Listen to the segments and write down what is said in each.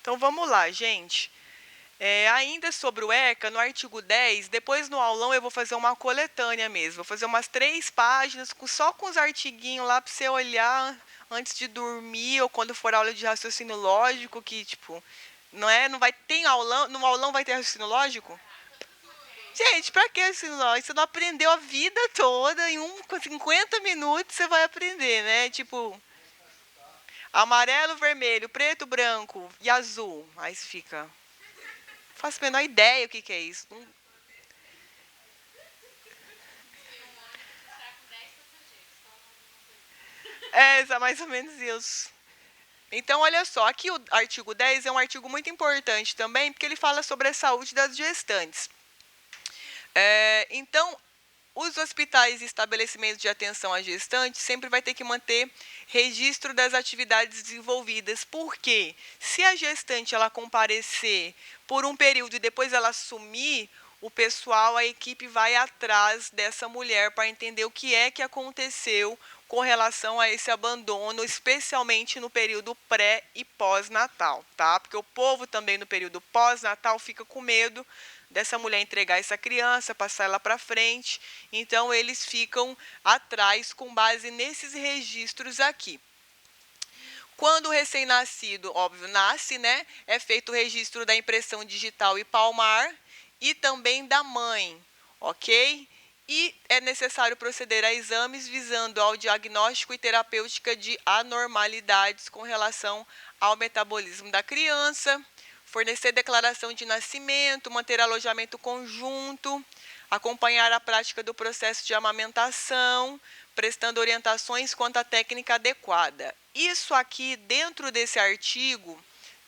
Então vamos lá, gente. Ainda sobre o ECA, no artigo 10, depois no aulão eu vou fazer uma coletânea mesmo. Vou fazer umas 3 páginas só com os artiguinhos lá para você olhar antes de dormir ou quando for aula de raciocínio lógico, que tipo, não vai ter aulão, no aulão vai ter raciocínio lógico? Gente, pra que raciocínio lógico? Você não aprendeu a vida toda com 50 minutos você vai aprender, né? Tipo, amarelo, vermelho, preto, branco e azul. Aí você fica, não faço a menor ideia o que é isso. É mais ou menos isso. Então, olha só, aqui o artigo 10 é um artigo muito importante também, porque ele fala sobre a saúde das gestantes. Então, os hospitais e estabelecimentos de atenção à gestante sempre vai ter que manter registro das atividades desenvolvidas. Porque se a gestante ela comparecer por um período e depois ela sumir, o pessoal, a equipe vai atrás dessa mulher para entender o que é que aconteceu com relação a esse abandono, especialmente no período pré e pós-natal, tá? Porque o povo também no período pós-natal fica com medo dessa mulher entregar essa criança, passar ela para frente. Então eles ficam atrás com base nesses registros aqui. Quando o recém-nascido, óbvio, nasce, né, é feito o registro da impressão digital e palmar e também da mãe, ok? E é necessário proceder a exames visando ao diagnóstico e terapêutica de anormalidades com relação ao metabolismo da criança, fornecer declaração de nascimento, manter alojamento conjunto, acompanhar a prática do processo de amamentação, prestando orientações quanto à técnica adequada. Isso aqui, dentro desse artigo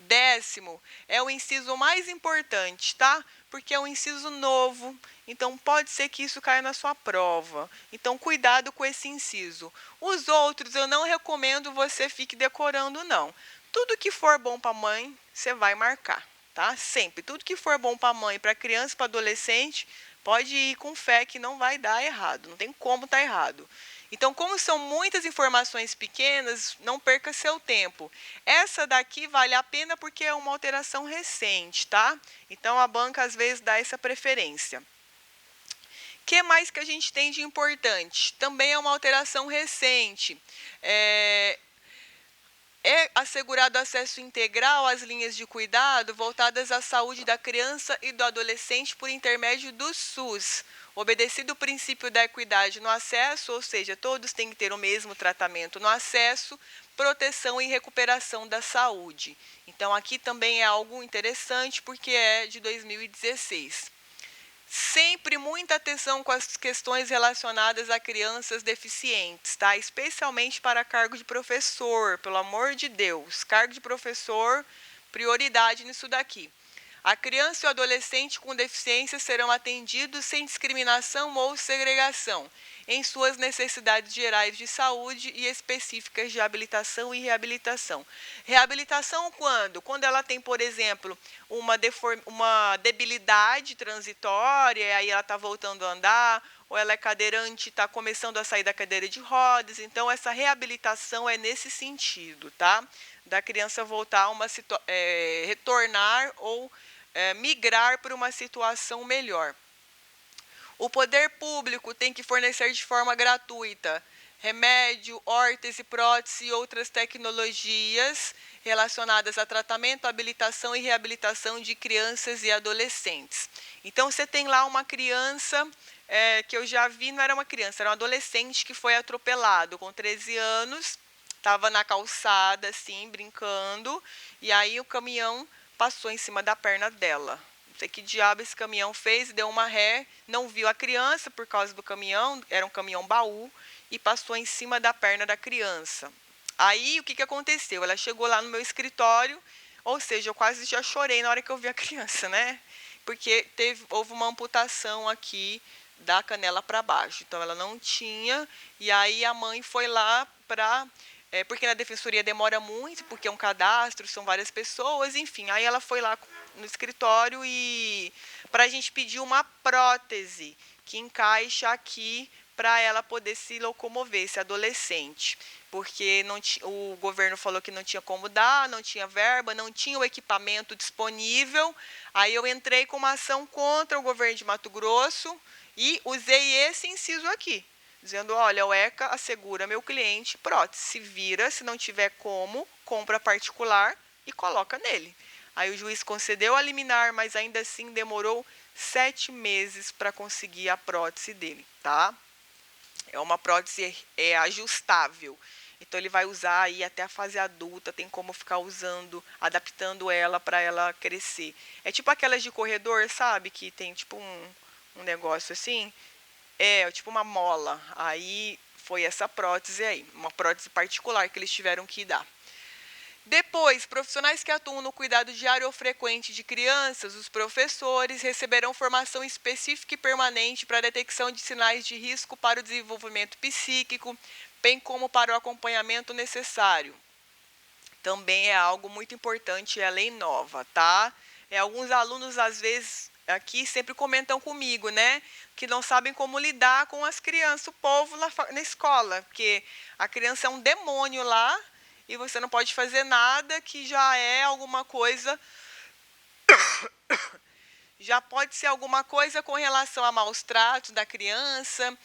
10º, é o inciso mais importante, tá? Porque é um inciso novo, então pode ser que isso caia na sua prova. Então, cuidado com esse inciso. Os outros eu não recomendo você fique decorando, não. Tudo que for bom para a mãe, você vai marcar, tá? Sempre. Tudo que for bom para a mãe, para criança, para adolescente, pode ir com fé que não vai dar errado. Não tem como estar errado. Então, como são muitas informações pequenas, não perca seu tempo. Essa daqui vale a pena porque é uma alteração recente, tá? Então, a banca às vezes dá essa preferência. O que mais que a gente tem de importante? Também é uma alteração recente. É assegurado acesso integral às linhas de cuidado voltadas à saúde da criança e do adolescente por intermédio do SUS. Obedecido o princípio da equidade no acesso, ou seja, todos têm que ter o mesmo tratamento no acesso, proteção e recuperação da saúde. Então, aqui também é algo interessante porque é de 2016. Sempre muita atenção com as questões relacionadas a crianças deficientes, tá? Especialmente para cargo de professor, pelo amor de Deus. Cargo de professor, prioridade nisso daqui. A criança e o adolescente com deficiência serão atendidos sem discriminação ou segregação em suas necessidades gerais de saúde e específicas de habilitação e reabilitação. Reabilitação quando? Quando ela tem, por exemplo, uma debilidade transitória, aí ela está voltando a andar, ou ela é cadeirante e está começando a sair da cadeira de rodas. Então, essa reabilitação é nesse sentido, tá? Da criança voltar a retornar ou migrar para uma situação melhor. O poder público tem que fornecer de forma gratuita remédio, órtese, prótese e outras tecnologias relacionadas a tratamento, habilitação e reabilitação de crianças e adolescentes. Então, você tem lá uma criança, que eu já vi, não era uma criança, era um adolescente que foi atropelado com 13 anos, estava na calçada, assim, brincando, e aí o caminhão passou em cima da perna dela. Não sei que diabo esse caminhão fez, deu uma ré, não viu a criança por causa do caminhão, era um caminhão baú, e passou em cima da perna da criança. Aí, o que aconteceu? Ela chegou lá no meu escritório, ou seja, eu quase já chorei na hora que eu vi a criança, né? Porque houve uma amputação aqui da canela para baixo. Então, ela não tinha, e aí a mãe foi lá para... porque na defensoria demora muito, porque é um cadastro, são várias pessoas, enfim. Aí ela foi lá no escritório e para a gente pedir uma prótese que encaixa aqui para ela poder se locomover, esse adolescente, porque o governo falou que não tinha como dar, não tinha verba, não tinha o equipamento disponível. Aí eu entrei com uma ação contra o governo de Mato Grosso e usei esse inciso aqui, dizendo, olha, o ECA assegura meu cliente prótese, se vira, se não tiver como, compra particular e coloca nele. Aí o juiz concedeu a liminar, mas ainda assim demorou 7 meses para conseguir a prótese dele, tá? É uma prótese ajustável. Então ele vai usar aí até a fase adulta, tem como ficar usando, adaptando ela para ela crescer. É tipo aquelas de corredor, sabe? Que tem tipo um negócio assim. É, tipo uma mola. Aí foi essa prótese aí, uma prótese particular que eles tiveram que dar. Depois, profissionais que atuam no cuidado diário ou frequente de crianças, os professores, receberão formação específica e permanente para a detecção de sinais de risco para o desenvolvimento psíquico, bem como para o acompanhamento necessário. Também é algo muito importante, é a lei nova, tá? Alguns alunos, às vezes, aqui sempre comentam comigo, né? Que não sabem como lidar com as crianças, o povo na escola, porque a criança é um demônio lá, e você não pode fazer nada que já é alguma coisa, já pode ser alguma coisa com relação a maus tratos da criança,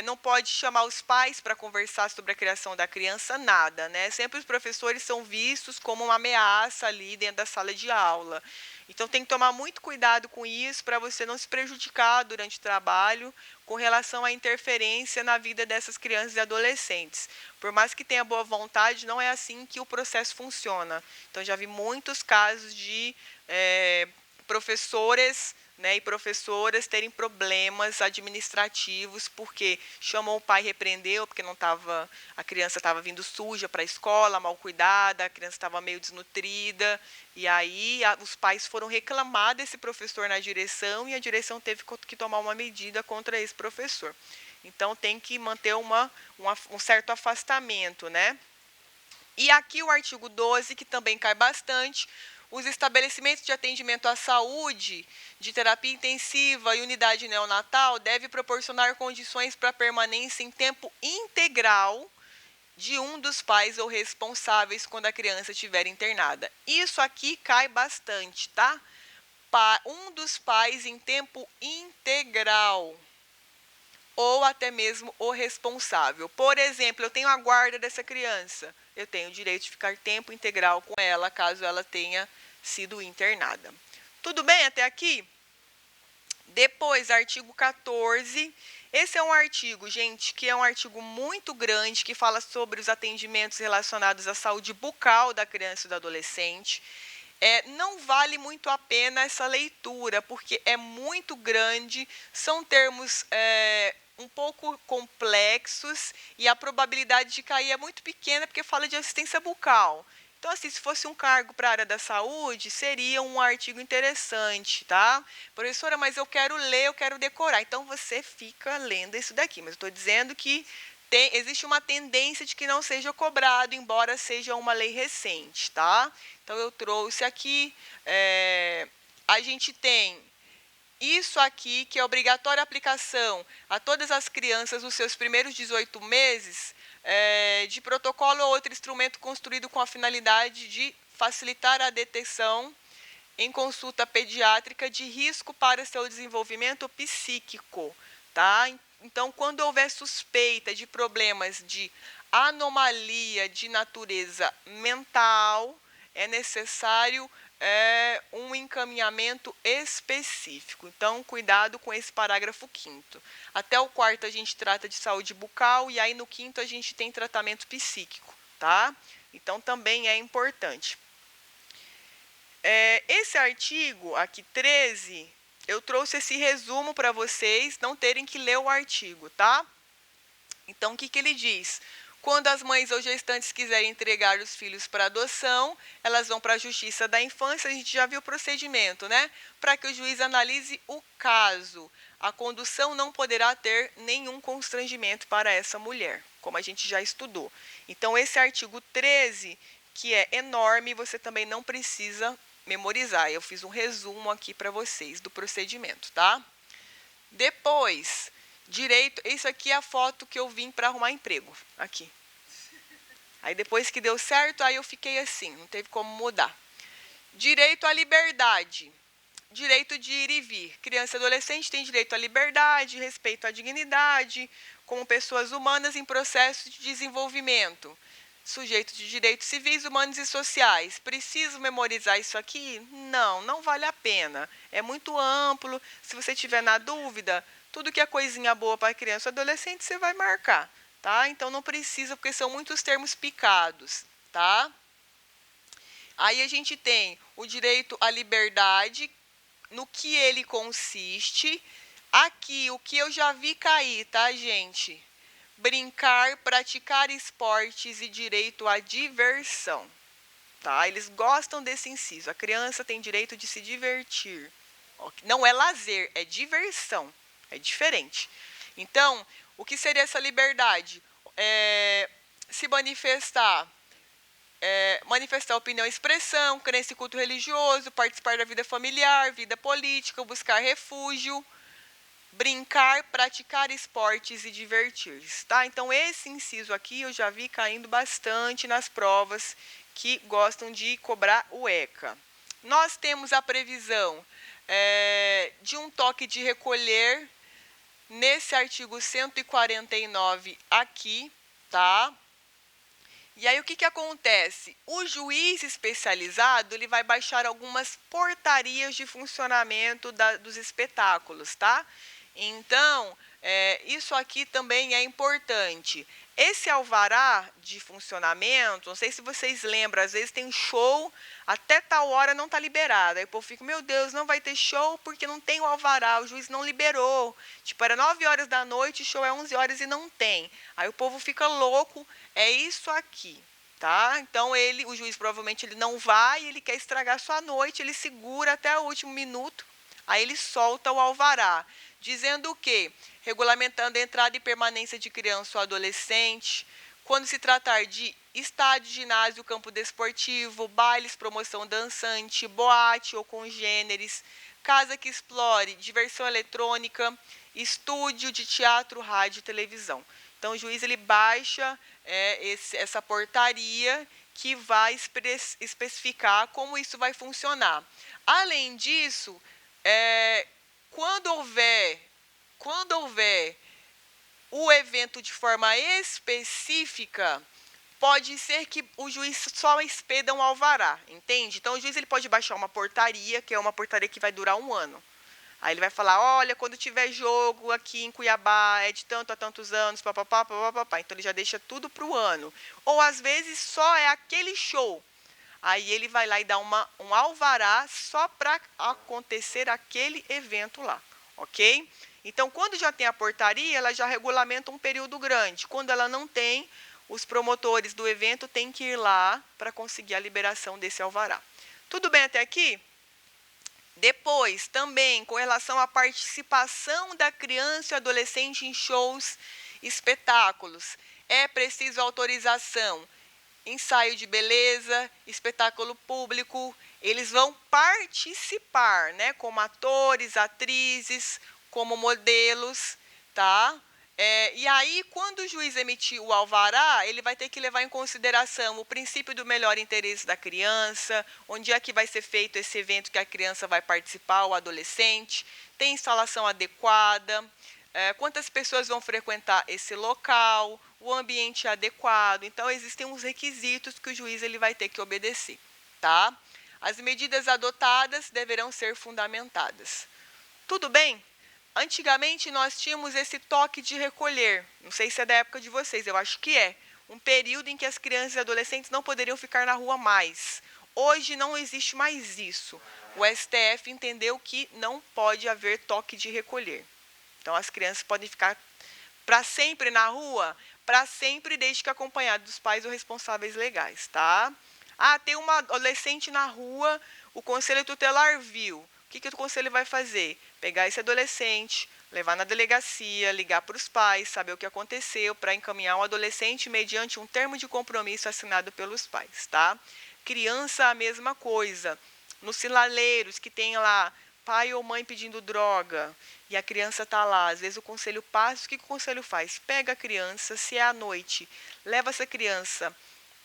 não pode chamar os pais para conversar sobre a criação da criança, nada, né? Sempre os professores são vistos como uma ameaça ali dentro da sala de aula. Então tem que tomar muito cuidado com isso para você não se prejudicar durante o trabalho com relação à interferência na vida dessas crianças e adolescentes. Por mais que tenha boa vontade, não é assim que o processo funciona. Então já vi muitos casos de professores, né, e professoras terem problemas administrativos porque chamou o pai, repreendeu porque não tava, a criança estava vindo suja para a escola, mal cuidada, a criança estava meio desnutrida, e aí os pais foram reclamar desse professor na direção e a direção teve que tomar uma medida contra esse professor. Então tem que manter um certo afastamento, né? E aqui o artigo 12, que também cai bastante, os estabelecimentos de atendimento à saúde, de terapia intensiva e unidade neonatal devem proporcionar condições para permanência em tempo integral de um dos pais ou responsáveis quando a criança estiver internada. Isso aqui cai bastante, tá? Um dos pais em tempo integral ou até mesmo o responsável. Por exemplo, eu tenho a guarda dessa criança, eu tenho o direito de ficar tempo integral com ela, caso ela tenha sido internada. Tudo bem até aqui? Depois, artigo 14. Esse é um artigo, gente, que é um artigo muito grande, que fala sobre os atendimentos relacionados à saúde bucal da criança e do adolescente. Não vale muito a pena essa leitura, porque é muito grande, são termos um pouco complexos e a probabilidade de cair é muito pequena, porque fala de assistência bucal. Então, assim, se fosse um cargo para a área da saúde, seria um artigo interessante, tá? Professora, mas eu quero ler, eu quero decorar. Então, você fica lendo isso daqui. Mas eu estou dizendo que existe uma tendência de que não seja cobrado, embora seja uma lei recente, tá? Então, eu trouxe aqui, a gente tem isso aqui, que é obrigatória aplicação a todas as crianças nos seus primeiros 18 meses, de protocolo ou outro instrumento construído com a finalidade de facilitar a detecção em consulta pediátrica de risco para seu desenvolvimento psíquico, tá? Então, quando houver suspeita de problemas de anomalia de natureza mental, é necessário um encaminhamento específico. Então, cuidado com esse parágrafo 5º. Até o 4º a gente trata de saúde bucal e aí no 5º a gente tem tratamento psíquico, tá? Então, também é importante. Esse artigo, aqui 13, eu trouxe esse resumo para vocês não terem que ler o artigo, tá? Então, o que ele diz? Quando as mães ou gestantes quiserem entregar os filhos para adoção, elas vão para a Justiça da Infância, a gente já viu o procedimento, né? Para que o juiz analise o caso. A condução não poderá ter nenhum constrangimento para essa mulher, como a gente já estudou. Então, esse artigo 13, que é enorme, você também não precisa memorizar. Eu fiz um resumo aqui para vocês do procedimento, tá? Depois, Direito, isso aqui é a foto que eu vim para arrumar emprego, aqui. Aí depois que deu certo, aí eu fiquei assim, não teve como mudar. Direito à liberdade. Direito de ir e vir. Criança e adolescente tem direito à liberdade, respeito à dignidade, como pessoas humanas em processo de desenvolvimento. Sujeito de direitos civis, humanos e sociais. Preciso memorizar isso aqui? Não, não vale a pena. É muito amplo. Se você tiver na dúvida, tudo que é coisinha boa para criança e adolescente, você vai marcar, tá? Então não precisa, porque são muitos termos picados, tá? Aí a gente tem o direito à liberdade, no que ele consiste. Aqui, o que eu já vi cair, tá, gente? Brincar, praticar esportes e direito à diversão, tá? Eles gostam desse inciso. A criança tem direito de se divertir. Não é lazer, é diversão. É diferente. Então, o que seria essa liberdade? Se manifestar, manifestar opinião e expressão, crença e culto religioso, participar da vida familiar, vida política, buscar refúgio, brincar, praticar esportes e divertir-se, tá? Então, esse inciso aqui eu já vi caindo bastante nas provas que gostam de cobrar o ECA. Nós temos a previsão de um toque de recolher nesse artigo 149 aqui, tá? E aí o que acontece? O juiz especializado ele vai baixar algumas portarias de funcionamento dos espetáculos, tá? Então, isso aqui também é importante. Esse alvará de funcionamento, não sei se vocês lembram, às vezes tem um show, até tal hora não está liberado. Aí o povo fica, meu Deus, não vai ter show porque não tem o alvará, o juiz não liberou. Tipo, era 9 horas da noite, show é 11 horas e não tem. Aí o povo fica louco, é isso aqui, tá? Então o juiz provavelmente ele não vai, ele quer estragar sua noite, ele segura até o último minuto, aí ele solta o alvará, dizendo o quê? Regulamentando a entrada e permanência de criança ou adolescente, quando se tratar de estádio, ginásio, campo desportivo, bailes, promoção dançante, boate ou congêneres, casa que explore diversão eletrônica, estúdio de teatro, rádio e televisão. Então, o juiz ele baixa essa portaria que vai especificar como isso vai funcionar. Além disso, quando houver o evento de forma específica, pode ser que o juiz só expeda um alvará, entende? Então, o juiz ele pode baixar uma portaria, que é uma portaria que vai durar 1 ano. Aí ele vai falar, olha, quando tiver jogo aqui em Cuiabá, é de tanto a tantos anos, papapá, papapá. Então, ele já deixa tudo para o ano. Ou, às vezes, só é aquele show. Aí ele vai lá e dá um alvará só para acontecer aquele evento lá, ok? Então, quando já tem a portaria, ela já regulamenta um período grande. Quando ela não tem, os promotores do evento têm que ir lá para conseguir a liberação desse alvará. Tudo bem até aqui? Depois, também, com relação à participação da criança e adolescente em shows, espetáculos, é preciso autorização. Ensaio de beleza, espetáculo público, eles vão participar, né, como atores, atrizes, como modelos, tá? E aí, quando o juiz emitir o alvará, ele vai ter que levar em consideração o princípio do melhor interesse da criança, onde é que vai ser feito esse evento que a criança vai participar, o adolescente, tem instalação adequada, quantas pessoas vão frequentar esse local, o ambiente adequado. Então, existem uns requisitos que o juiz ele vai ter que obedecer, tá? As medidas adotadas deverão ser fundamentadas. Tudo bem? Antigamente, nós tínhamos esse toque de recolher. Não sei se é da época de vocês, eu acho que é. Um período em que as crianças e adolescentes não poderiam ficar na rua mais. Hoje não existe mais isso. O STF entendeu que não pode haver toque de recolher. Então, as crianças podem ficar para sempre na rua, para sempre, desde que acompanhado dos pais ou responsáveis legais, tá? Ah, tem uma adolescente na rua, o conselho tutelar viu. O que o conselho vai fazer? Pegar esse adolescente, levar na delegacia, ligar para os pais, saber o que aconteceu, para encaminhar o adolescente mediante um termo de compromisso assinado pelos pais, tá? Criança, a mesma coisa. Nos sinaleiros que tem lá pai ou mãe pedindo droga e a criança está lá, às vezes o conselho passa, o que o conselho faz? Pega a criança, se é à noite, leva essa criança,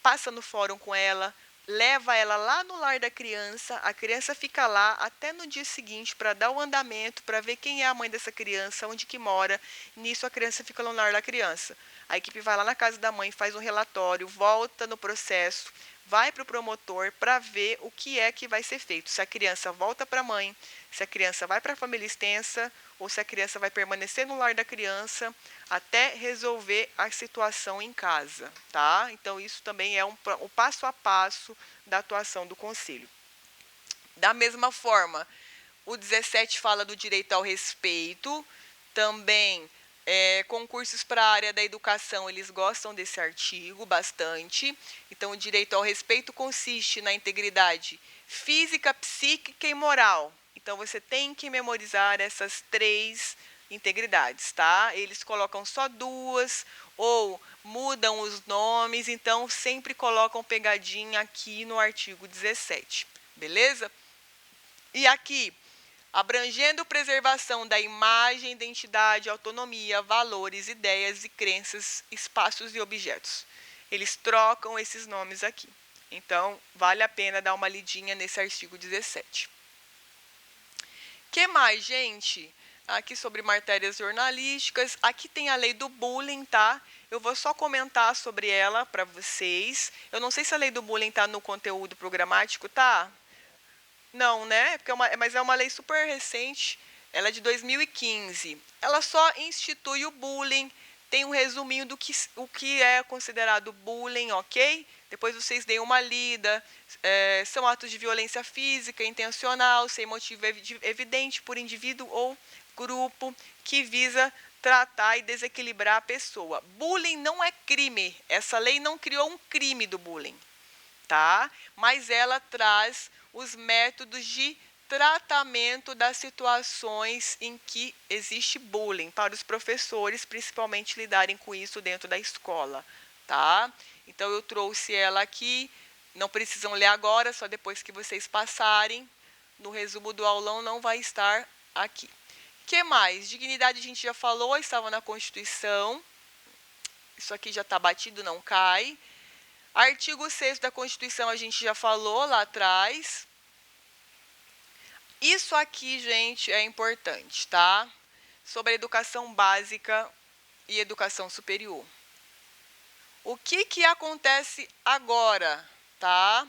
passa no fórum com ela, leva ela lá no lar da criança, a criança fica lá até no dia seguinte para dar o andamento, para ver quem é a mãe dessa criança, onde que mora. Nisso a criança fica no lar da criança. A equipe vai lá na casa da mãe, faz um relatório, volta no processo, vai para o promotor para ver o que é que vai ser feito. Se a criança volta para a mãe, se a criança vai para a família extensa ou se a criança vai permanecer no lar da criança até resolver a situação em casa, tá? Então isso também é um passo a passo da atuação do conselho. Da mesma forma, o 17 fala do direito ao respeito, também concursos para a área da educação, eles gostam desse artigo bastante. Então, o direito ao respeito consiste na integridade física, psíquica e moral. Então, você tem que memorizar essas 3 integridades, tá? Eles colocam só 2 ou mudam os nomes, então sempre colocam pegadinha aqui no artigo 17, beleza? E aqui, abrangendo preservação da imagem, identidade, autonomia, valores, ideias e crenças, espaços e objetos. Eles trocam esses nomes aqui. Então, vale a pena dar uma lidinha nesse artigo 17. Que mais, gente? Aqui sobre matérias jornalísticas. Aqui tem a lei do bullying, tá? Eu vou só comentar sobre ela para vocês. Eu não sei se a lei do bullying está no conteúdo programático, tá? Não, né? Mas é uma lei super recente, ela é de 2015. Ela só institui o bullying, tem um resuminho do que, o que é considerado bullying, ok? Depois vocês deem uma lida. São atos de violência física, intencional, sem motivo evidente por indivíduo ou grupo, que visa tratar e desequilibrar a pessoa. Bullying não é crime. Essa lei não criou um crime do bullying, tá? Mas ela traz os métodos de tratamento das situações em que existe bullying, para os professores, principalmente, lidarem com isso dentro da escola, tá? Então, eu trouxe ela aqui, não precisam ler agora, só depois que vocês passarem. No resumo do aulão não vai estar aqui. Que mais? Dignidade a gente já falou, estava na Constituição. Isso aqui já está batido, não cai. Artigo 6º da Constituição a gente já falou lá atrás. Isso aqui, gente, é importante, tá? Sobre a educação básica e educação superior. O que acontece agora, tá?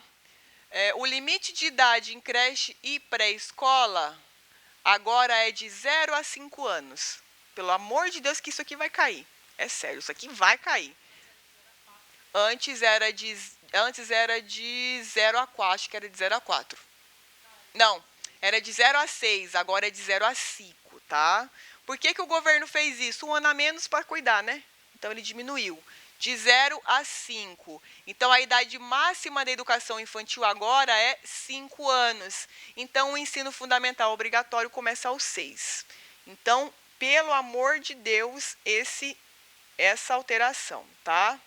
O limite de idade em creche e pré-escola agora é de 0 a 5 anos. Pelo amor de Deus que isso aqui vai cair. É sério, isso aqui vai cair. Antes era de 0 a 4, acho que era de 0 a 4. Não, era de 0 a 6, agora é de 0 a 5, tá? Por que o governo fez isso? 1 ano a menos para cuidar, né? Então, ele diminuiu. De 0 a 5. Então, a idade máxima da educação infantil agora é 5 anos. Então, o ensino fundamental obrigatório começa aos 6. Então, pelo amor de Deus, essa alteração, tá?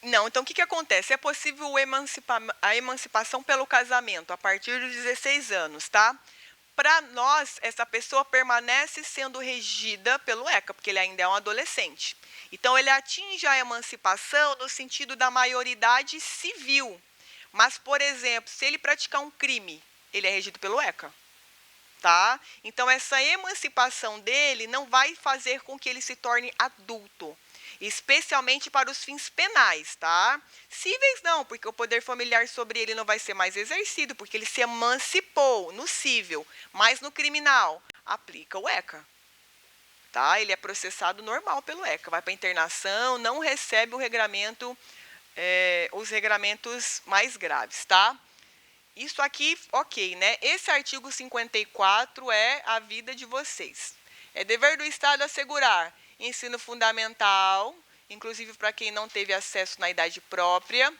Não, então o que acontece? É possível a emancipação pelo casamento a partir dos 16 anos, tá? Para nós, essa pessoa permanece sendo regida pelo ECA, porque ele ainda é um adolescente. Então, ele atinge a emancipação no sentido da maioridade civil. Mas, por exemplo, se ele praticar um crime, ele é regido pelo ECA. Tá? Então, essa emancipação dele não vai fazer com que ele se torne adulto, especialmente para os fins penais, tá? Cíveis não, porque o poder familiar sobre ele não vai ser mais exercido, porque ele se emancipou no cível, mas no criminal aplica o ECA, tá? Ele é processado normal pelo ECA, vai para internação, não recebe o regramento, os regramentos mais graves, tá? Isso aqui, ok, né? Esse artigo 54 é a vida de vocês. É dever do Estado assegurar ensino fundamental, inclusive para quem não teve acesso na idade própria,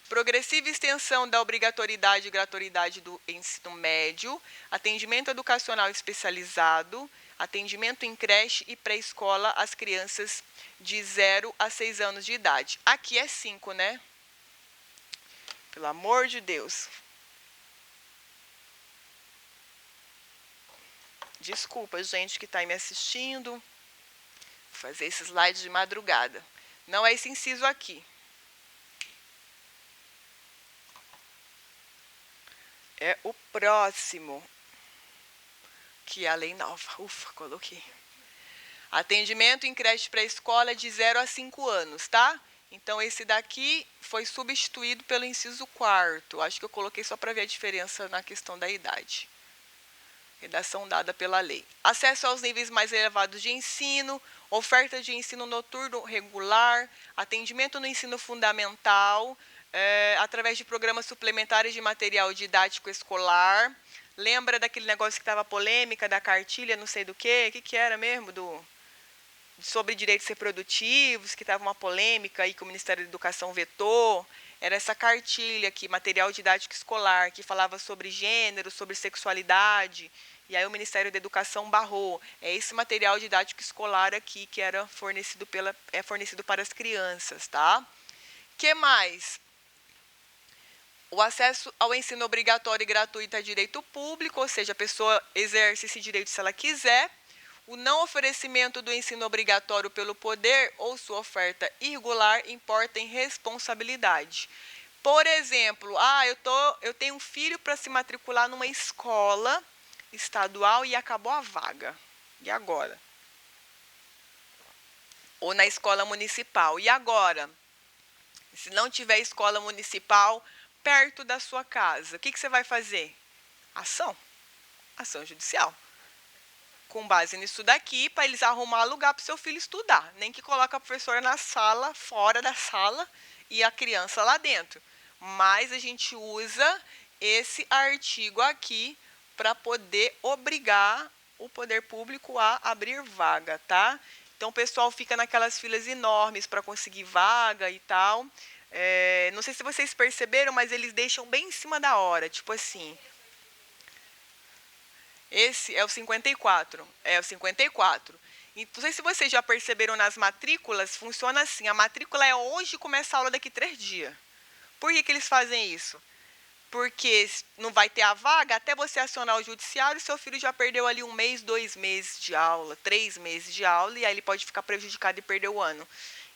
progressiva extensão da obrigatoriedade e gratuidade do ensino médio, atendimento educacional especializado, atendimento em creche e pré-escola às crianças de 0 a 6 anos de idade. Aqui é 5, né? Pelo amor de Deus. Desculpa, gente, que está aí me assistindo. Vou fazer esse slide de madrugada. Não é esse inciso aqui. É o próximo, que é a lei nova. Ufa, coloquei. Atendimento em creche pré-escola de 0 a 5 anos, tá? Então, esse daqui foi substituído pelo inciso 4º. Acho que eu coloquei só para ver a diferença na questão da idade. Redação dada pela lei. Acesso aos níveis mais elevados de ensino, oferta de ensino noturno regular, atendimento no ensino fundamental, através de programas suplementares de material didático escolar. Lembra daquele negócio que estava polêmica, da cartilha, não sei do quê? O que era mesmo? Sobre direitos reprodutivos, que estava uma polêmica aí que o Ministério da Educação vetou. Era essa cartilha aqui, material didático escolar, que falava sobre gênero, sobre sexualidade, e aí o Ministério da Educação barrou. É esse material didático escolar aqui que era fornecido fornecido para as crianças, tá? Que mais? O acesso ao ensino obrigatório e gratuito é direito público, ou seja, a pessoa exerce esse direito se ela quiser. O não oferecimento do ensino obrigatório pelo poder ou sua oferta irregular importa em responsabilidade. Por exemplo, eu tenho um filho para se matricular numa escola estadual e acabou a vaga. E agora? Ou na escola municipal. E agora? Se não tiver escola municipal perto da sua casa, o que você vai fazer? Ação judicial. Com base nisso daqui, para eles arrumar lugar para o seu filho estudar. Nem que coloque a professora na sala, fora da sala, e a criança lá dentro. Mas a gente usa esse artigo aqui para poder obrigar o poder público a abrir vaga, tá? Então o pessoal fica naquelas filas enormes para conseguir vaga e tal. Não sei se vocês perceberam, mas eles deixam bem em cima da hora, tipo assim. Esse é o 54. É o 54. E não sei se vocês já perceberam nas matrículas, funciona assim. A matrícula é hoje e começa a aula daqui 3 dias. Por que eles fazem isso? Porque não vai ter a vaga, até você acionar o judiciário, seu filho já perdeu ali 1 mês, 2 meses de aula, 3 meses de aula, e aí ele pode ficar prejudicado e perder o ano.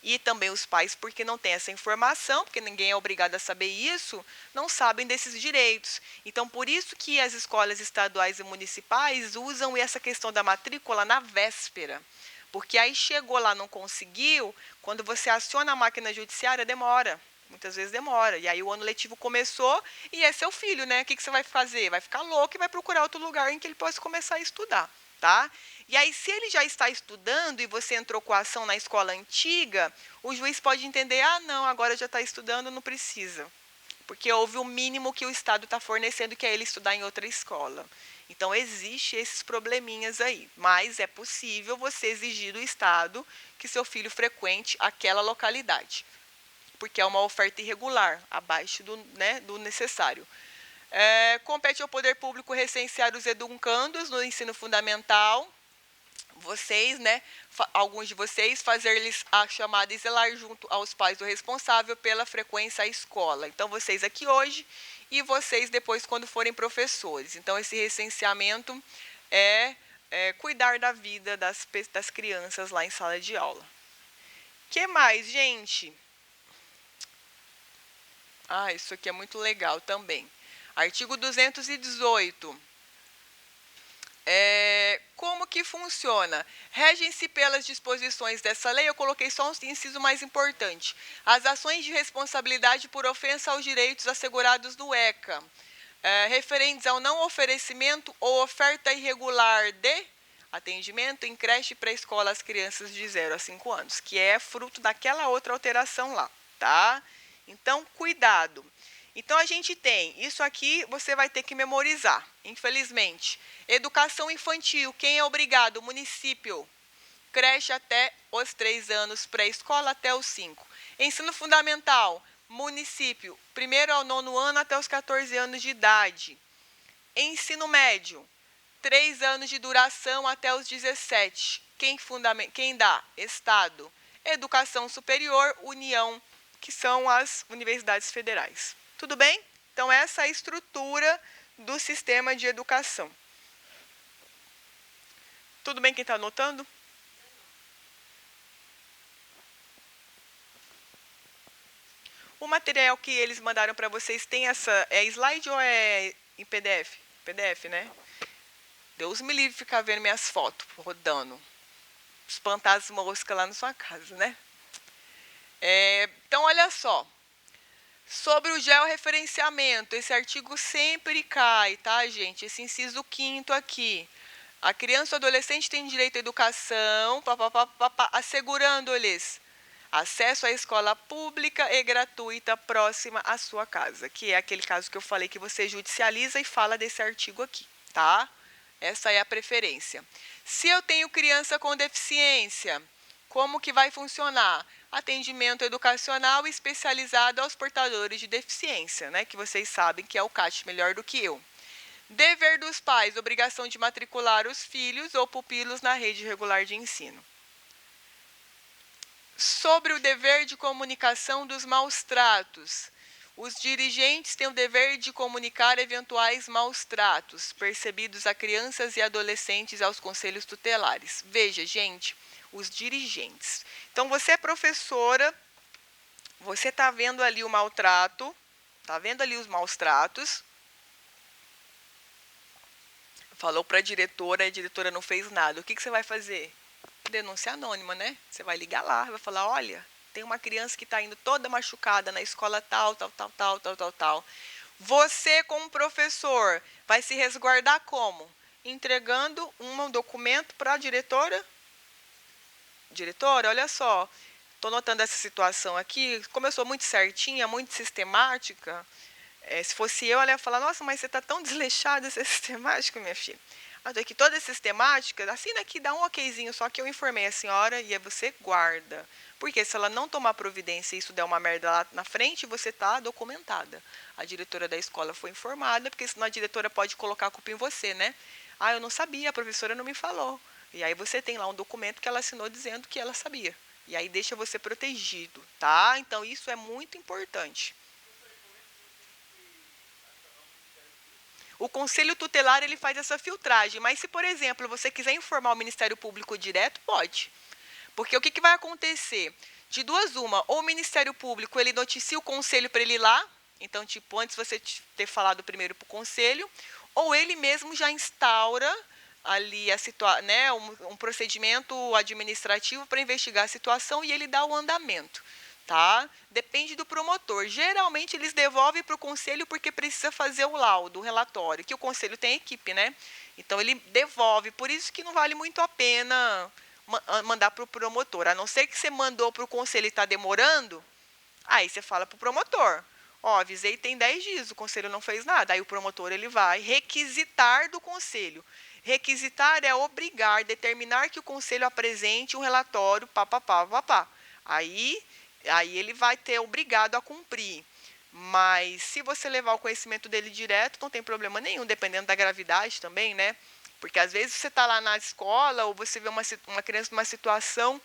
E também os pais, porque não têm essa informação, porque ninguém é obrigado a saber isso, não sabem desses direitos. Então, por isso que as escolas estaduais e municipais usam essa questão da matrícula na véspera. Porque aí chegou lá, não conseguiu, quando você aciona a máquina judiciária, demora. Muitas vezes demora. E aí o ano letivo começou e é seu filho, né? O que você vai fazer? Vai ficar louco e vai procurar outro lugar em que ele possa começar a estudar, tá? E aí, se ele já está estudando e você entrou com a ação na escola antiga, o juiz pode entender, não, agora já está estudando, não precisa. Porque houve o mínimo que o Estado está fornecendo, que é ele estudar em outra escola. Então, existe esses probleminhas aí. Mas é possível você exigir do Estado que seu filho frequente aquela localidade. Porque é uma oferta irregular, abaixo do necessário. Compete ao poder público recensear os educandos no ensino fundamental. Vocês, alguns de vocês, fazer-lhes a chamada e zelar junto aos pais do responsável pela frequência à escola. Então, vocês aqui hoje e vocês depois quando forem professores. Então, esse recenseamento é cuidar da vida das crianças lá em sala de aula. O que mais, gente? Isso aqui é muito legal também. Artigo 218. Como que funciona? Regem-se pelas disposições dessa lei, eu coloquei só um inciso mais importante. As ações de responsabilidade por ofensa aos direitos assegurados do ECA, referentes ao não oferecimento ou oferta irregular de atendimento em creche e pré-escola às crianças de 0 a 5 anos, que é fruto daquela outra alteração lá, tá? Então, cuidado. Então, a gente tem, isso aqui você vai ter que memorizar, infelizmente. Educação infantil, quem é obrigado? O município. Creche até os 3 anos, pré-escola até os 5. Ensino fundamental, município, 1º ao 9º ano até os 14 anos de idade. Ensino médio, 3 anos de duração até os 17. Quem dá? Estado. Educação superior, União, que são as universidades federais. Tudo bem? Então, essa é a estrutura do sistema de educação. Tudo bem quem está anotando? O material que eles mandaram para vocês tem essa... É slide ou é em PDF? PDF, né? Deus me livre ficar vendo minhas fotos rodando. Espantar as moscas lá na sua casa, né? Então, olha só. Sobre o georreferenciamento, esse artigo sempre cai, tá, gente? Esse inciso 5º aqui. A criança ou adolescente tem direito à educação, assegurando-lhes acesso à escola pública e gratuita próxima à sua casa, que é aquele caso que eu falei que você judicializa e fala desse artigo aqui, tá? Essa é a preferência. Se eu tenho criança com deficiência, como que vai funcionar? Atendimento educacional especializado aos portadores de deficiência, né? Que vocês sabem que é o CAT melhor do que eu. Dever dos pais, obrigação de matricular os filhos ou pupilos na rede regular de ensino. Sobre o dever de comunicação dos maus tratos. Os dirigentes têm o dever de comunicar eventuais maus tratos percebidos a crianças e adolescentes aos conselhos tutelares. Veja, gente, os dirigentes. Então, você é professora, você está vendo ali o maltrato, está vendo ali os maus tratos. Falou para a diretora não fez nada. O que você vai fazer? Denúncia anônima, né? Você vai ligar lá, vai falar, olha, tem uma criança que está indo toda machucada na escola tal. Você, como professor, vai se resguardar como? Entregando um documento para a diretora. Diretora, olha só, estou notando essa situação aqui, como eu sou muito certinha, muito sistemática, se fosse eu, ela ia falar, nossa, mas você está tão desleixada, você é sistemática, minha filha. Até que toda sistemática, assina aqui, dá um okzinho, só que eu informei a senhora e aí você guarda. Porque se ela não tomar providência e isso der uma merda lá na frente, você está documentada. A diretora da escola foi informada, porque senão a diretora pode colocar a culpa em você, né? Ah, eu não sabia, a professora não me falou. E aí você tem lá um documento que ela assinou dizendo que ela sabia. E aí deixa você protegido, tá? Então isso é muito importante. O Conselho Tutelar ele faz essa filtragem, mas se, por exemplo, você quiser informar o Ministério Público direto, pode. Porque o que vai acontecer? De duas uma, ou o Ministério Público ele noticia o Conselho para ele ir lá, então, tipo, antes de você ter falado primeiro para o Conselho, ou ele mesmo já instaura ali né, um procedimento administrativo para investigar a situação e ele dá o andamento. Tá? Depende do promotor. Geralmente eles devolvem para o conselho porque precisa fazer o laudo, o relatório, que o conselho tem equipe, né? Então ele devolve, por isso que não vale muito a pena mandar para o promotor. A não ser que você mandou para o conselho e está demorando, aí você fala para o promotor. Ó, avisei tem 10 dias, o conselho não fez nada. Aí o promotor ele vai requisitar do conselho. Requisitar é obrigar, determinar que o conselho apresente um relatório, Aí ele vai ter obrigado a cumprir. Mas se você levar o conhecimento dele direto, não tem problema nenhum, dependendo da gravidade também, né? Porque às vezes você está lá na escola ou você vê uma criança numa situação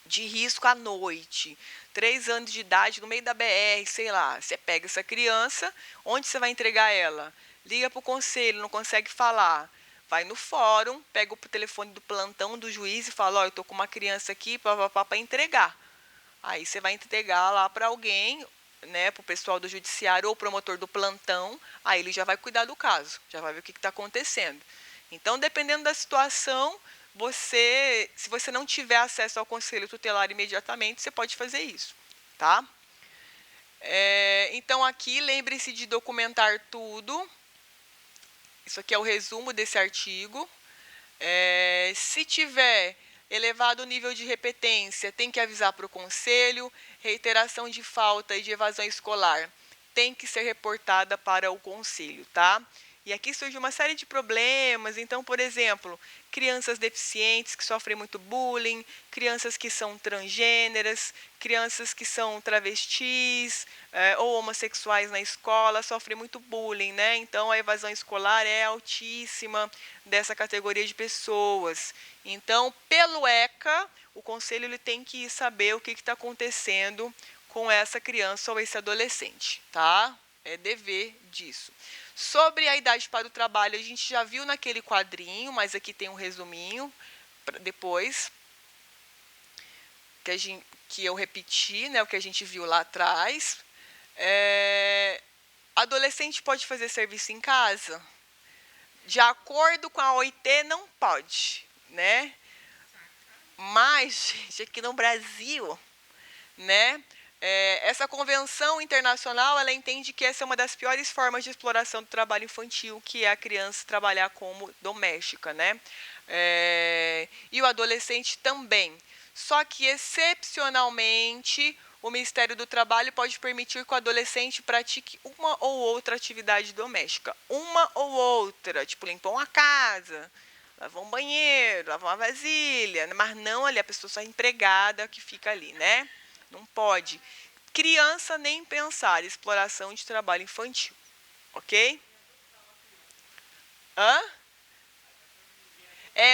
de risco à noite, 3 anos de idade, no meio da BR, sei lá. Você pega essa criança, onde você vai entregar ela? Liga para o conselho, não consegue falar. Vai no fórum, pega o telefone do plantão do juiz e fala, ó, eu estou com uma criança aqui para entregar. Aí você vai entregar lá para alguém, né, para o pessoal do judiciário ou o promotor do plantão, aí ele já vai cuidar do caso, já vai ver o que está acontecendo. Então, dependendo da situação, se você não tiver acesso ao conselho tutelar imediatamente, você pode fazer isso, tá? Então, aqui, lembre-se de documentar tudo. Isso aqui é o resumo desse artigo. Se tiver elevado o nível de repetência, tem que avisar para o conselho. Reiteração de falta e de evasão escolar. tem que ser reportada para o conselho, tá? E aqui surge uma série de problemas. Então, por exemplo, crianças deficientes que sofrem muito bullying, crianças que são transgêneras, crianças que são travestis ou homossexuais na escola sofrem muito bullying, né? Então, a evasão escolar é altíssima dessa categoria de pessoas. Então, pelo ECA, o conselho ele tem que saber o que está acontecendo com essa criança ou esse adolescente, tá? É dever disso. Sobre a idade para o trabalho, a gente já viu naquele quadrinho, mas aqui tem um resuminho depois que eu repeti, né, o que a gente viu lá atrás. Adolescente pode fazer serviço em casa? De acordo com a OIT, não pode, né? Mas, gente, aqui no Brasil, né? Essa convenção internacional, ela entende que essa é uma das piores formas de exploração do trabalho infantil, que é a criança trabalhar como doméstica, né? E o adolescente também. Só que, excepcionalmente, o Ministério do Trabalho pode permitir que o adolescente pratique uma ou outra atividade doméstica. Uma ou outra, tipo limpar uma casa, lavar um banheiro, lavar uma vasilha, mas não ali a pessoa só empregada que fica ali, né? Não pode. Criança nem pensar, exploração de trabalho infantil, ok?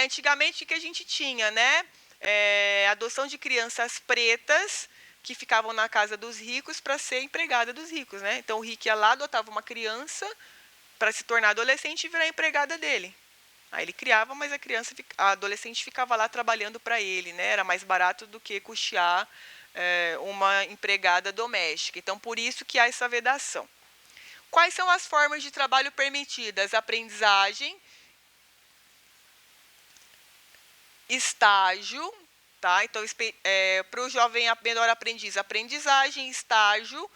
Antigamente o que a gente tinha, né? Adoção de crianças pretas que ficavam na casa dos ricos para ser empregada dos ricos, né? Então o rico ia lá, adotava uma criança para se tornar adolescente e virar empregada dele. Aí ele criava, mas a adolescente ficava lá trabalhando para ele, né? Era mais barato do que custear uma empregada doméstica. Então, por isso que há essa vedação. Quais são as formas de trabalho permitidas? Aprendizagem, estágio, tá? Então, para o jovem menor aprendiz, aprendizagem, estágio.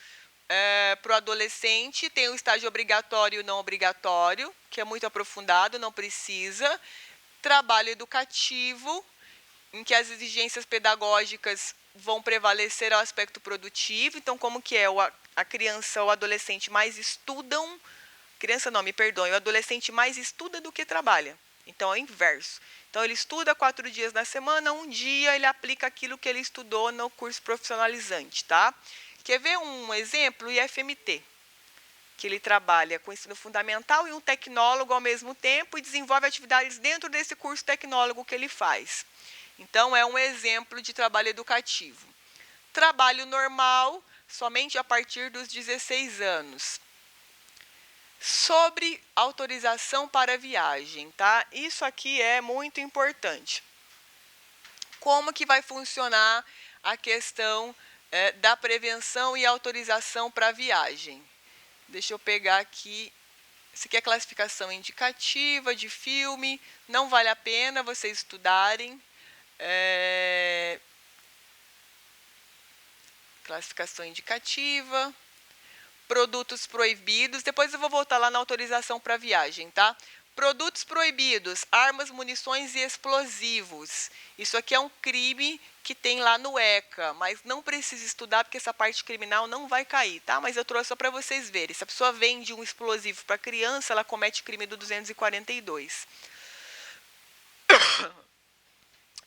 Para o adolescente, tem o estágio obrigatório e não obrigatório, que é muito aprofundado, não precisa. Trabalho educativo, em que as exigências pedagógicas vão prevalecer ao aspecto produtivo. Então, como que é? A criança ou o adolescente mais estudam... Criança não, me perdoe. O adolescente mais estuda do que trabalha. Então, é o inverso. Então, ele estuda 4 dias na semana, um dia ele aplica aquilo que ele estudou no curso profissionalizante, tá? Quer ver um exemplo? O IFMT, que ele trabalha com ensino fundamental e um tecnólogo ao mesmo tempo e desenvolve atividades dentro desse curso tecnólogo que ele faz. Então, é um exemplo de trabalho educativo. Trabalho normal, somente a partir dos 16 anos. Sobre autorização para viagem, tá? Isso aqui é muito importante. Como que vai funcionar a questão da prevenção e autorização para viagem? Deixa eu pegar aqui. Isso aqui é classificação indicativa de filme. Não vale a pena vocês estudarem. Classificação indicativa. Produtos proibidos. Depois eu vou voltar lá na autorização para viagem, tá? Produtos proibidos, armas, munições e explosivos. Isso aqui é um crime que tem lá no ECA, mas não precisa estudar porque essa parte criminal não vai cair, tá? Mas eu trouxe só para vocês verem. Se a pessoa vende um explosivo para criança, ela comete crime do 242.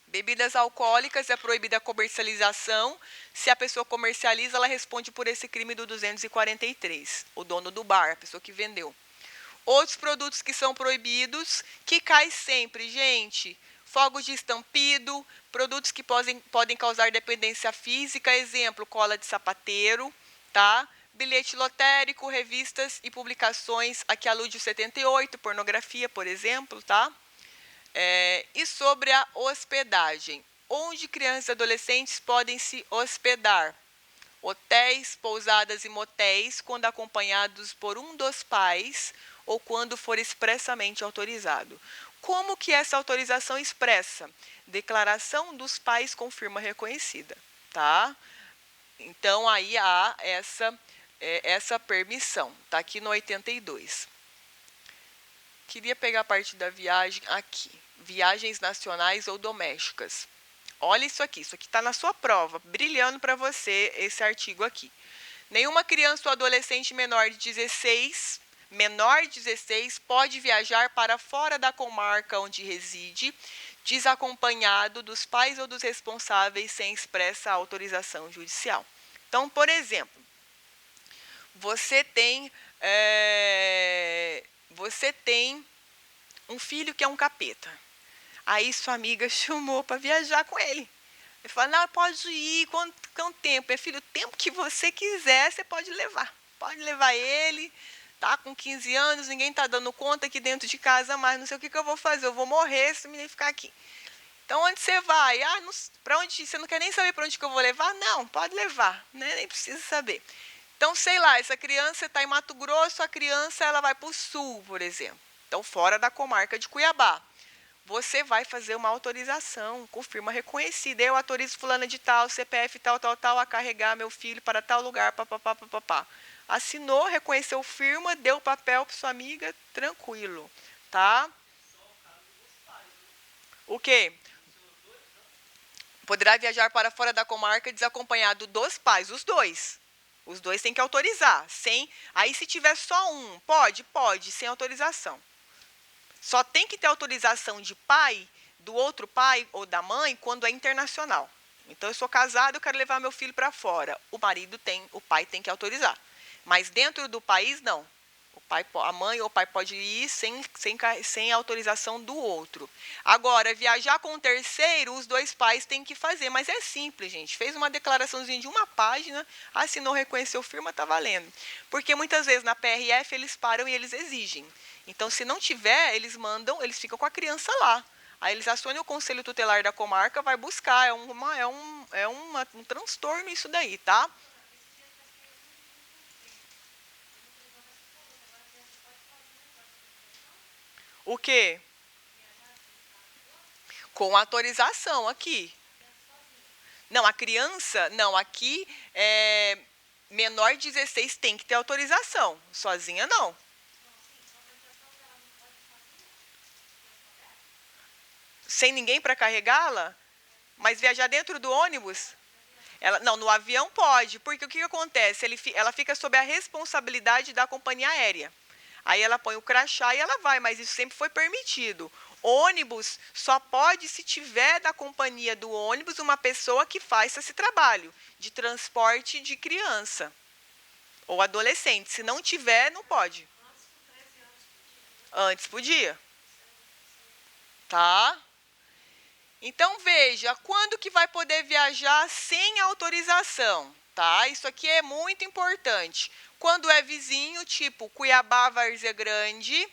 Bebidas alcoólicas, é proibida a comercialização. Se a pessoa comercializa, ela responde por esse crime do 243. O dono do bar, a pessoa que vendeu. Outros produtos que são proibidos, que cai sempre, gente. Fogos de estampido, produtos que podem causar dependência física, exemplo, cola de sapateiro, tá? Bilhete lotérico, revistas e publicações, aqui a Lúdio 78, pornografia, por exemplo, tá? E sobre a hospedagem, onde crianças e adolescentes podem se hospedar? Hotéis, pousadas e motéis, quando acompanhados por um dos pais ou quando for expressamente autorizado. Como que essa autorização expressa? Declaração dos pais com firma reconhecida, tá? Então, aí há essa permissão, tá aqui no 82. Queria pegar a parte da viagem aqui. Viagens nacionais ou domésticas. Olha isso aqui está na sua prova, brilhando para você esse artigo aqui. Nenhuma criança ou adolescente menor de 16 pode viajar para fora da comarca onde reside, desacompanhado dos pais ou dos responsáveis sem expressa autorização judicial. Então, por exemplo, você tem um filho que é um capeta. Aí sua amiga chamou para viajar com ele. Ele fala, não, pode ir, quanto tempo? Meu filho, o tempo que você quiser, você pode levar. Pode levar ele, tá com 15 anos, ninguém tá dando conta aqui dentro de casa, mas não sei o que eu vou fazer, eu vou morrer se o menino ficar aqui. Então, onde você vai? Ah, para onde? Você não quer nem saber para onde que eu vou levar? Não, pode levar, né? Nem precisa saber. Então, sei lá, essa criança está em Mato Grosso, a criança ela vai para o sul, por exemplo. Então, fora da comarca de Cuiabá. Você vai fazer uma autorização com firma reconhecida. Eu autorizo fulana de tal, CPF tal, a carregar meu filho para tal lugar, papapá. Assinou, reconheceu firma, deu o papel para sua amiga, tranquilo, tá? O quê? Poderá viajar para fora da comarca desacompanhado dos pais, os dois. Os dois têm que autorizar. Aí se tiver só um, pode, sem autorização. Só tem que ter autorização de pai, do outro pai ou da mãe, quando é internacional. Então, eu sou casado, eu quero levar meu filho para fora. O pai tem que autorizar. Mas dentro do país, não. A mãe ou o pai pode ir sem autorização do outro. Agora, viajar com o terceiro, os dois pais têm que fazer. Mas é simples, gente. Fez uma declaraçãozinha de uma página, assinou, reconheceu firma, está valendo. Porque muitas vezes na PRF eles param e eles exigem. Então, se não tiver, eles ficam com a criança lá. Aí eles acionam o conselho tutelar da comarca, vai buscar. É um transtorno isso daí, tá? O quê? Com autorização aqui. Não, a criança, não, aqui menor de 16 tem que ter autorização. Sozinha não. Sem ninguém para carregá-la? Mas viajar dentro do ônibus? Não, no avião pode, porque o que acontece? Ela fica sob a responsabilidade da companhia aérea. Aí ela põe o crachá e ela vai, mas isso sempre foi permitido. Ônibus só pode se tiver da companhia do ônibus uma pessoa que faça esse trabalho de transporte de criança ou adolescente. Se não tiver, não pode. Antes podia. Tá? Então veja, quando que vai poder viajar sem autorização, tá? Isso aqui é muito importante. Quando é vizinho, tipo Cuiabá, Várzea Grande,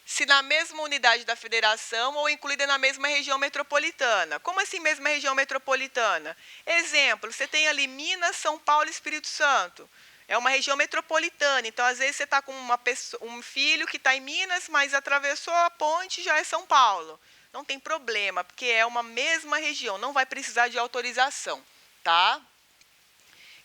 se na mesma unidade da federação ou incluída na mesma região metropolitana. Como assim mesma região metropolitana? Exemplo, você tem ali Minas, São Paulo e Espírito Santo. É uma região metropolitana, então às vezes você está com um filho que está em Minas, mas atravessou a ponte e já é São Paulo. Não tem problema, porque é uma mesma região, não vai precisar de autorização, tá?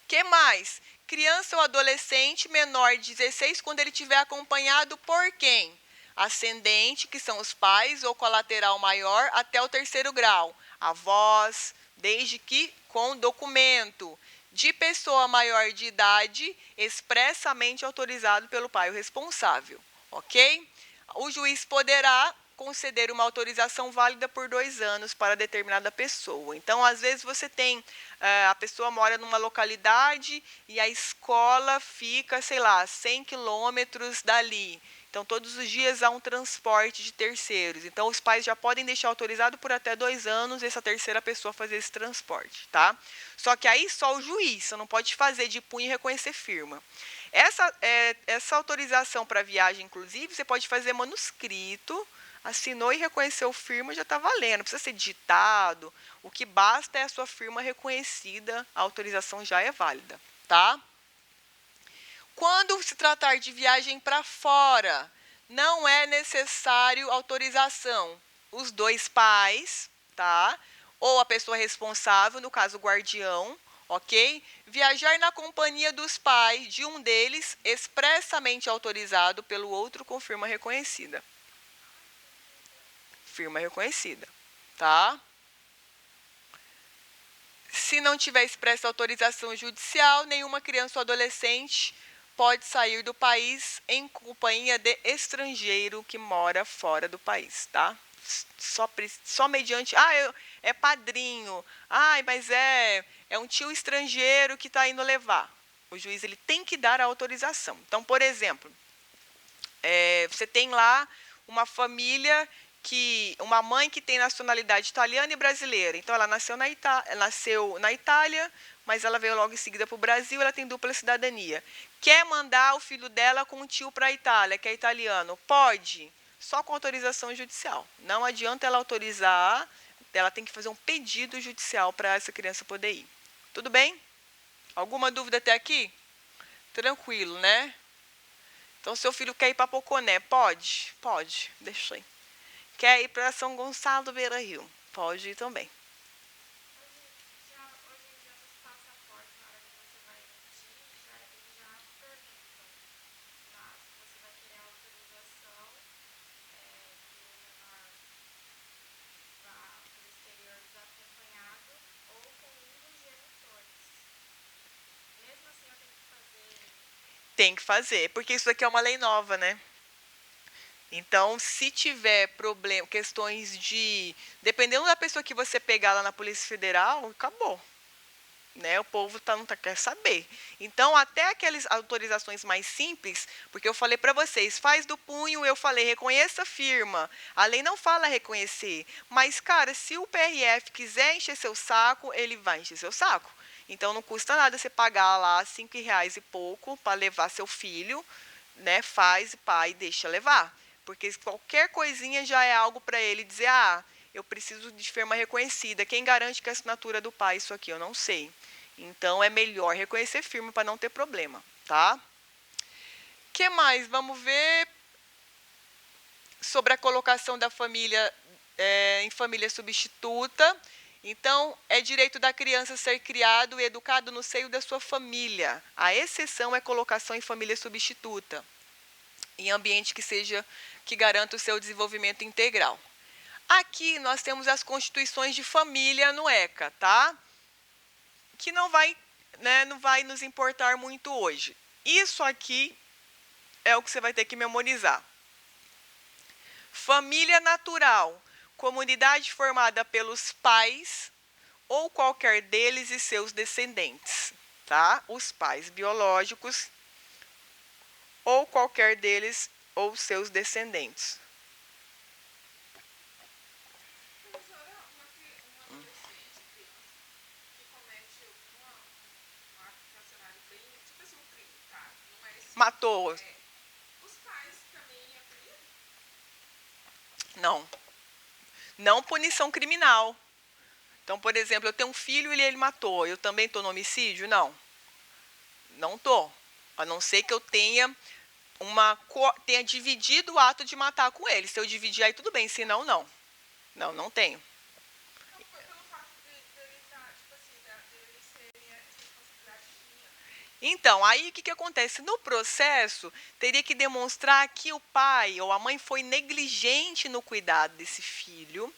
Que mais? Criança ou adolescente menor de 16 quando ele tiver acompanhado por quem? Ascendente, que são os pais, ou colateral maior, até o 3º grau. Avós, desde que com documento. De pessoa maior de idade, expressamente autorizado pelo pai o responsável. Ok? O juiz poderá conceder uma autorização válida por 2 anos para determinada pessoa. Então, às vezes, você tem, a pessoa mora numa localidade e a escola fica, sei lá, 100 quilômetros dali. Então, todos os dias há um transporte de terceiros. Então, os pais já podem deixar autorizado por até 2 anos essa terceira pessoa fazer esse transporte, tá? Só que aí só o juiz, você não pode fazer de punho e reconhecer firma. Essa autorização para viagem, inclusive, você pode fazer manuscrito, assinou e reconheceu firma, já está valendo. Não precisa ser digitado. O que basta é a sua firma reconhecida, a autorização já é válida, tá? Quando se tratar de viagem para fora, não é necessário autorização. Os 2 pais, tá? Ou a pessoa responsável, no caso o guardião, ok? Viajar na companhia dos pais de um deles, expressamente autorizado pelo outro com firma reconhecida. Firma reconhecida, tá? Se não tiver expressa autorização judicial, nenhuma criança ou adolescente pode sair do país em companhia de estrangeiro que mora fora do país, tá? Só mediante... é padrinho. Mas é um tio estrangeiro que está indo levar. O juiz ele tem que dar a autorização. Então, por exemplo, você tem lá uma família uma mãe que tem nacionalidade italiana e brasileira. Então, ela nasceu na Itália, mas ela veio logo em seguida para o Brasil, ela tem dupla cidadania. Quer mandar o filho dela com um tio para a Itália, que é italiano? Pode, só com autorização judicial. Não adianta ela autorizar, ela tem que fazer um pedido judicial para essa criança poder ir. Tudo bem? Alguma dúvida até aqui? Tranquilo, né? Então, seu filho quer ir para Poconé? Pode? Pode, deixa aí. Quer ir para São Gonçalo do Beira-Rio? Pode ir também. Tem que fazer, porque isso aqui é uma lei nova, né? Então, se tiver problema, questões de... Dependendo da pessoa que você pegar lá na Polícia Federal, acabou. Né? O povo não quer saber. Então, até aquelas autorizações mais simples, porque eu falei para vocês, faz do punho, eu falei, reconheça a firma. A lei não fala reconhecer. Mas, cara, se o PRF quiser encher seu saco, ele vai encher seu saco. Então, não custa nada você pagar lá R$ 5 e pouco para levar seu filho, né? Faz, pai, deixa levar. Porque qualquer coisinha já é algo para ele dizer, eu preciso de firma reconhecida. Quem garante que é a assinatura do pai isso aqui? Eu não sei. Então, é melhor reconhecer firma para não ter problema, tá? O que mais? Vamos ver sobre a colocação da família em família substituta. Então, é direito da criança ser criado e educado no seio da sua família. A exceção é colocação em família substituta, em ambiente que garanta o seu desenvolvimento integral. Aqui nós temos as constituições de família no ECA, tá? Que não vai nos importar muito hoje. Isso aqui é o que você vai ter que memorizar. Família natural, comunidade formada pelos pais ou qualquer deles e seus descendentes, tá? Os pais biológicos ou qualquer deles ou seus descendentes. Matou. Os pais também é punido? Não. Não punição criminal. Então, por exemplo, eu tenho um filho e ele matou. Eu também estou no homicídio? Não. Não estou. A não ser que eu tenha dividido o ato de matar com ele. Se eu dividir, aí tudo bem. Se não, não. Não tenho. Então, aí o que acontece? No processo, teria que demonstrar que o pai ou a mãe foi negligente no cuidado desse filho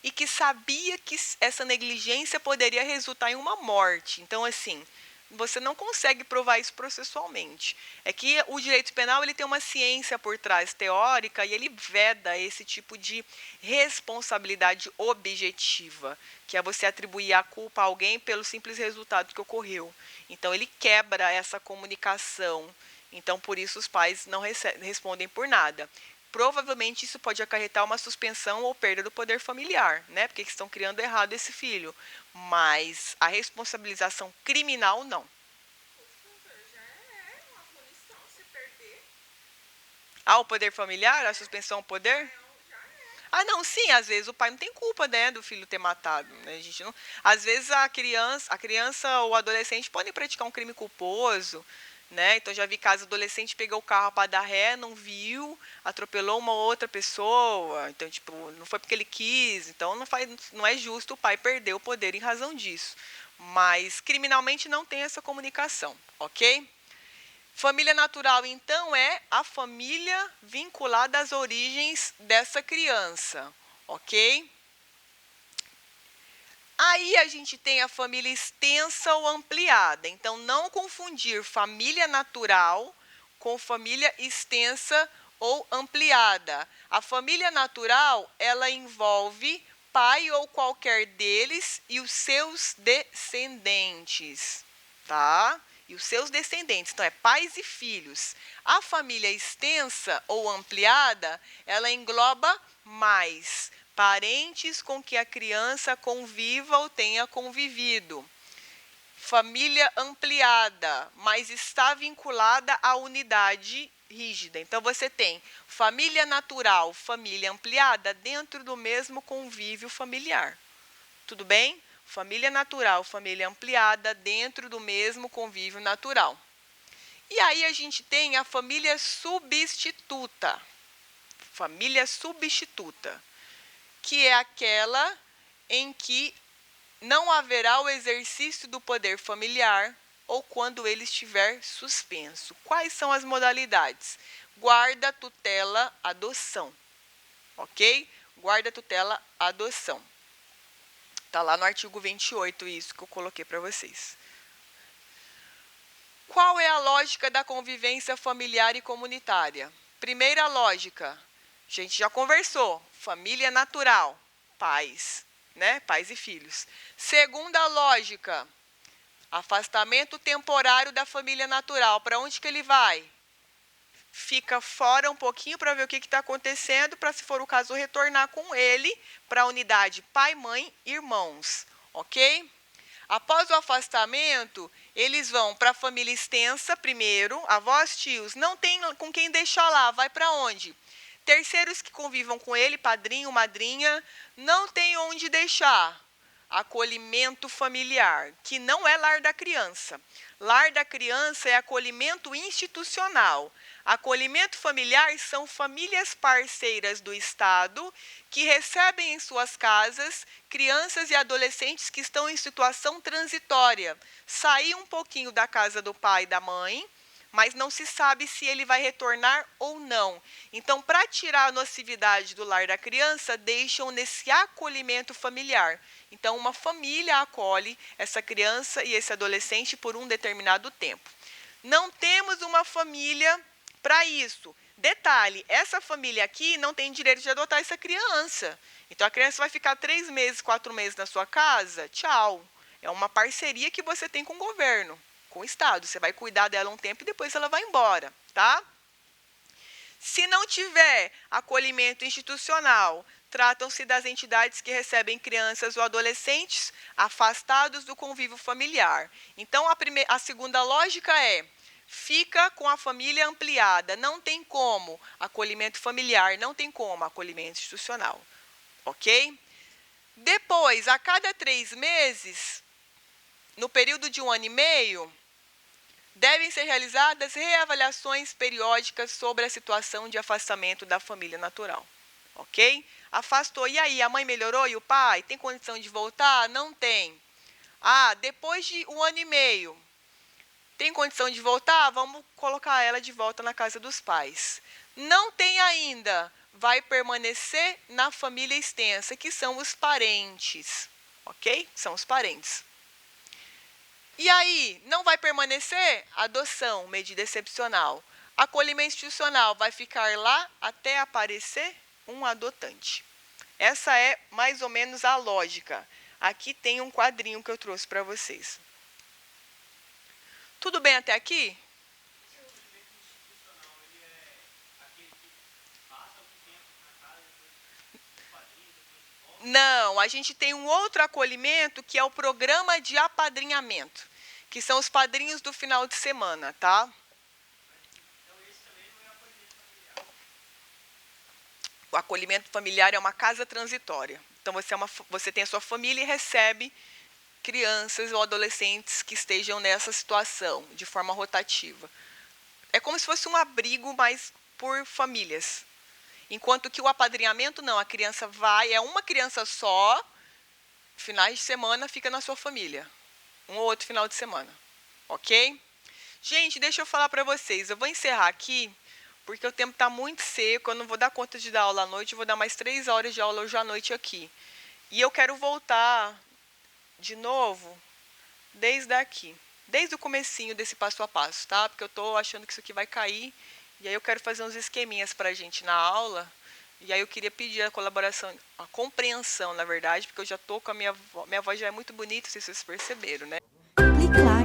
e que sabia que essa negligência poderia resultar em uma morte. Então, assim, você não consegue provar isso processualmente. É que o direito penal ele tem uma ciência por trás teórica e ele veda esse tipo de responsabilidade objetiva, que é você atribuir a culpa a alguém pelo simples resultado que ocorreu. Então, ele quebra essa comunicação. Então, por isso, os pais não respondem por nada. Provavelmente, isso pode acarretar uma suspensão ou perda do poder familiar, né? Porque estão criando errado esse filho. Mas a responsabilização criminal, não. Já é uma punição se perder. O poder familiar? A suspensão ao poder? Não, sim, às vezes o pai não tem culpa, né, do filho ter matado, né? A gente não, às vezes a criança ou o adolescente podem praticar um crime culposo, né? Então já vi caso adolescente pegou o carro para dar ré, não viu, atropelou uma outra pessoa, então tipo, não foi porque ele quis, então não é justo o pai perder o poder em razão disso. Mas criminalmente não tem essa comunicação, ok? Família natural, então, é a família vinculada às origens dessa criança, ok? Aí a gente tem a família extensa ou ampliada. Então, não confundir família natural com família extensa ou ampliada. A família natural, ela envolve pai ou qualquer deles e os seus descendentes, tá? E os seus descendentes, então é pais e filhos. A família extensa ou ampliada, ela engloba mais parentes com que a criança conviva ou tenha convivido. Família ampliada, mas está vinculada à unidade rígida. Então, você tem família natural, família ampliada, dentro do mesmo convívio familiar. Tudo bem? Família natural, família ampliada, dentro do mesmo convívio natural. E aí a gente tem a família substituta. Família substituta, que é aquela em que não haverá o exercício do poder familiar ou quando ele estiver suspenso. Quais são as modalidades? Guarda, tutela, adoção. Ok? Guarda, tutela, adoção. Está lá no artigo 28 isso que eu coloquei para vocês. Qual é a lógica da convivência familiar e comunitária? Primeira lógica, a gente já conversou, família natural, pais, né? Pais e filhos. Segunda lógica, afastamento temporário da família natural. Para onde que ele vai? Fica fora um pouquinho para ver o que está acontecendo, para, se for o caso, retornar com ele para a unidade pai, mãe, irmãos. Ok? Após o afastamento, eles vão para a família extensa primeiro, avós, tios. Não tem com quem deixar lá, vai para onde? Terceiros que convivam com ele, padrinho, madrinha, não tem onde deixar. Acolhimento familiar, que não é lar da criança. Lar da criança é acolhimento institucional. Acolhimento familiar são famílias parceiras do Estado que recebem em suas casas crianças e adolescentes que estão em situação transitória. Sair um pouquinho da casa do pai e da mãe, mas não se sabe se ele vai retornar ou não. Então, para tirar a nocividade do lar da criança, deixam nesse acolhimento familiar. Então, uma família acolhe essa criança e esse adolescente por um determinado tempo. Não temos uma família para isso. Detalhe, essa família aqui não tem direito de adotar essa criança. Então, a criança vai ficar 3 meses, 4 meses na sua casa, tchau. É uma parceria que você tem com o governo, com o Estado. Você vai cuidar dela um tempo e depois ela vai embora, tá? Se não tiver acolhimento institucional, tratam-se das entidades que recebem crianças ou adolescentes afastados do convívio familiar. Então, a segunda lógica é: fica com a família ampliada, não tem como acolhimento familiar, não tem como acolhimento institucional, ok? Depois, a cada 3 meses, no período de 1 ano e meio, devem ser realizadas reavaliações periódicas sobre a situação de afastamento da família natural, ok? Afastou, e aí, a mãe melhorou e o pai? Tem condição de voltar? Não tem. Ah, depois de 1 ano e meio, tem condição de voltar? Vamos colocar ela de volta na casa dos pais. Não tem ainda, vai permanecer na família extensa, que são os parentes, ok? São os parentes. E aí, não vai permanecer? Adoção, medida excepcional. Acolhimento institucional, vai ficar lá até aparecer um adotante. Essa é mais ou menos a lógica. Aqui tem um quadrinho que eu trouxe para vocês. Tudo bem até aqui? Não, a gente tem um outro acolhimento que é o programa de apadrinhamento, que são os padrinhos do final de semana, tá? O acolhimento familiar é uma casa transitória. Então, você tem a sua família e recebe crianças ou adolescentes que estejam nessa situação, de forma rotativa. É como se fosse um abrigo, mas por famílias. Enquanto que o apadrinhamento, não. A criança vai, é uma criança só, finais de semana fica na sua família. Um ou outro final de semana. Ok? Gente, deixa eu falar para vocês. Eu vou encerrar aqui, porque o tempo está muito seco. Eu não vou dar conta de dar aula à noite. Eu vou dar mais 3 horas de aula hoje à noite aqui. E eu quero voltar de novo desde aqui, desde o comecinho desse passo a passo, tá? Porque eu tô achando que isso aqui vai cair, e aí eu quero fazer uns esqueminhas pra gente na aula, e aí eu queria pedir a colaboração, a compreensão, na verdade, porque eu já tô com a minha voz já é muito bonita, se vocês perceberam, né? Clique lá